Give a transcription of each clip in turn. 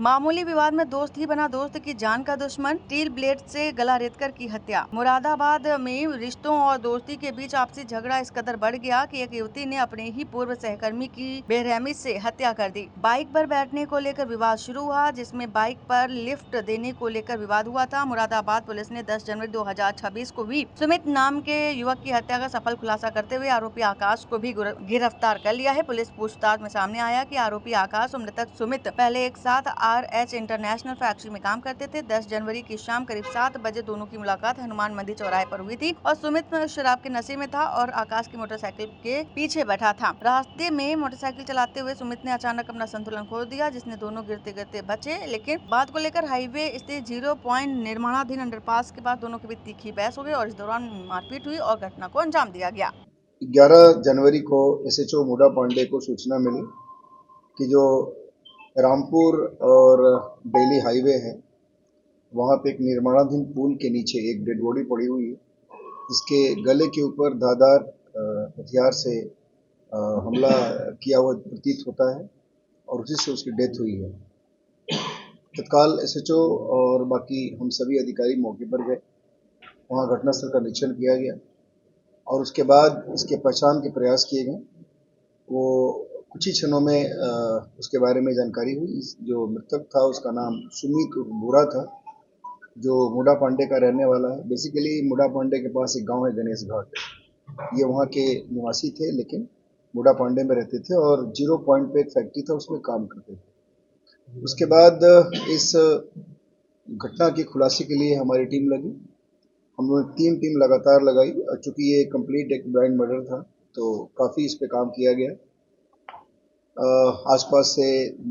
मामूली विवाद में दोस्त ही बना दोस्त की जान का दुश्मन, स्टील ब्लेड से गला रेतकर की हत्या। मुरादाबाद में रिश्तों और दोस्ती के बीच आपसी झगड़ा इस कदर बढ़ गया कि एक युवती ने अपने ही पूर्व सहकर्मी की बेरहमी से हत्या कर दी। बाइक पर बैठने को लेकर विवाद शुरू हुआ, जिसमें बाइक पर लिफ्ट देने को लेकर विवाद हुआ था। मुरादाबाद पुलिस ने 10 जनवरी 2026 को भी सुमित नाम के युवक की हत्या का सफल खुलासा करते हुए आरोपी आकाश को भी गिरफ्तार कर लिया है। पुलिस पूछताछ में सामने आया कि आरोपी आकाश और मृतक सुमित पहले एक साथ RH इंटरनेशनल फैक्ट्री में काम करते थे। 10 जनवरी की शाम करीब 7 बजे दोनों की मुलाकात हनुमान मंदिर चौराहे पर हुई थी और सुमित शराब के नशे में था और आकाश की मोटरसाइकिल के पीछे बैठा था। रास्ते में मोटरसाइकिल चलाते हुए सुमित ने अचानक अपना संतुलन खो दिया, जिसने दोनों गिरते गिरते बचे। लेकिन बात को लेकर हाईवे स्थित 0 पॉइंट निर्माणाधीन अंडरपास के पास दोनों के बीच तीखी बहस हो गई और इस दौरान मारपीट हुई और घटना को अंजाम दिया गया। 11 जनवरी को SHO मुडा पांडे को सूचना मिली कि जो रामपुर और दिल्ली हाईवे है, वहाँ पे एक निर्माणाधीन पुल के नीचे एक डेड बॉडी पड़ी हुई है, जिसके गले के ऊपर धारदार हथियार से हमला किया हुआ प्रतीत होता है और उसी से उसकी डेथ हुई है। तत्काल SHO और बाकी हम सभी अधिकारी मौके पर गए, वहाँ घटनास्थल का निरीक्षण किया गया और उसके बाद इसके पहचान के प्रयास किए गए। वो कुछ ही क्षणों में उसके बारे में जानकारी हुई। जो मृतक था उसका नाम सुमित बुरा था, जो मुडा पांडे का रहने वाला है। बेसिकली मुडा पांडे के पास एक गांव है गणेश घाट, ये वहाँ के निवासी थे, लेकिन मुडा पांडे में रहते थे और 0 पॉइंट पे एक फैक्ट्री था, उसमें काम करते थे। उसके बाद इस घटना के खुलासे के लिए हमारी टीम लगी। हम लोग 3 टीम लगातार लगाई। चूंकि ये कंप्लीट एक ब्लाइंड मर्डर था, तो काफ़ी इस पे काम किया गया। आसपास से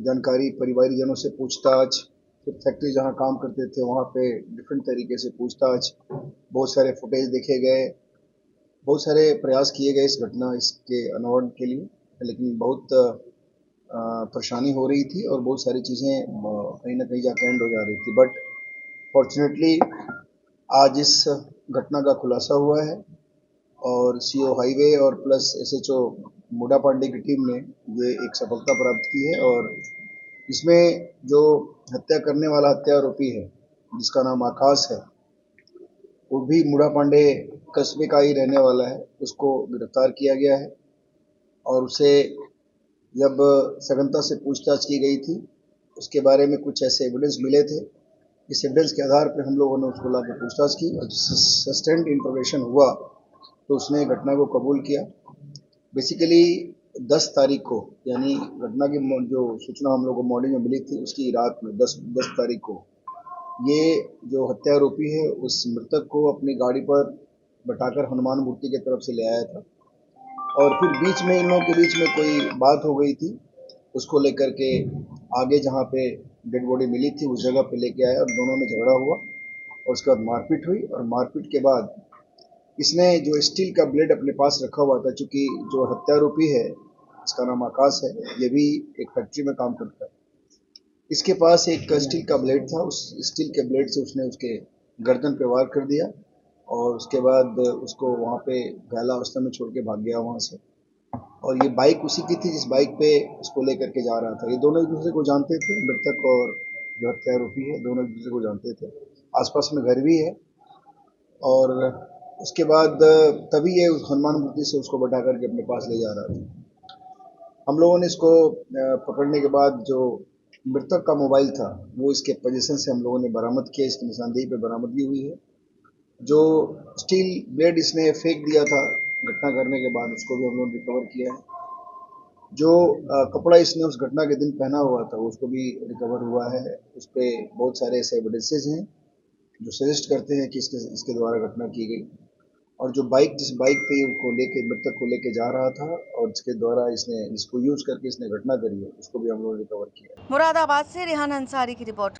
जानकारी, परिवारीजनों से पूछताछ, फिर फैक्ट्री जहां काम करते थे वहां पे डिफरेंट तरीके से पूछताछ, बहुत सारे फुटेज देखे गए, बहुत सारे प्रयास किए गए इस घटना इसके अनावरण के लिए, लेकिन बहुत परेशानी हो रही थी और बहुत सारी चीज़ें कहीं ना कहीं जाके एंड हो जा रही थी। बट फॉर्चुनेटली आज इस घटना का खुलासा हुआ है और CO हाईवे और प्लस SHO मुडा पांडे की टीम ने ये एक सफलता प्राप्त की है और इसमें जो हत्या करने वाला हत्या आरोपी है, जिसका नाम आकाश है, वो भी मुडा पांडे कस्बे का ही रहने वाला है, उसको गिरफ्तार किया गया है और उसे जब सघनता से पूछताछ की गई थी, उसके बारे में कुछ ऐसे एविडेंस मिले थे। इस एविडेंस के आधार पर हम लोगों ने उसको लाकर पूछताछ की और सस्टेंड इंफॉर्मेशन हुआ तो उसने घटना को कबूल किया। बेसिकली 10 तारीख को, यानी घटना की जो सूचना हम लोग को मॉर्निंग में मिली थी, उसकी रात में 10 तारीख को ये जो हत्या आरोपी है उस मृतक को अपनी गाड़ी पर बैठाकर हनुमान मूर्ति की तरफ से ले आया था और फिर बीच में इन लोगों के बीच में कोई बात हो गई थी, उसको लेकर के आगे जहाँ पे डेड बॉडी मिली थी उस जगह पे लेके आया और दोनों में झगड़ा हुआ और उसके बाद मारपीट हुई और मारपीट के बाद इसने जो स्टील का ब्लेड अपने पास रखा हुआ था, चूंकि जो हत्यारोपी है इसका नाम आकाश है, ये भी एक फैक्ट्री में काम करता है, इसके पास एक स्टील का ब्लेड था। उस स्टील के ब्लेड से उसने उसके गर्दन पे वार कर दिया और उसके बाद उसको वहाँ पे घायला अवस्था में छोड़ के भाग गया वहाँ से। और ये बाइक उसी की थी जिस बाइक पे उसको लेकर के जा रहा था। ये दोनों एक दूसरे को जानते थे, मृतक और जो हत्यारोपी है दोनों एक दूसरे को जानते थे। आसपास में घर भी है और उसके बाद तभी ये उस हनुमान मूर्ति से उसको बैठा करके अपने पास ले जा रहा था। हम लोगों ने इसको पकड़ने के बाद जो मृतक का मोबाइल था वो इसके पोजीशन से हम लोगों ने बरामद किया, इसकी निशानदेही पे बरामदगी हुई है। जो स्टील ब्लेड इसने फेंक दिया था घटना करने के बाद, उसको भी हम लोगों ने रिकवर किया है। जो कपड़ा इसने उस घटना के दिन पहना हुआ था उसको भी रिकवर हुआ है। उस पर बहुत सारे ऐसे एविडेंसेज हैं जो सजेस्ट करते हैं कि इसके द्वारा घटना की गई। और जो जिस बाइक पे उसको लेके मृतक को लेके जा रहा था और जिसको यूज करके इसने घटना करी है, उसको भी हम लोगों ने रिकवर किया। मुरादाबाद से रेहान अंसारी की रिपोर्ट।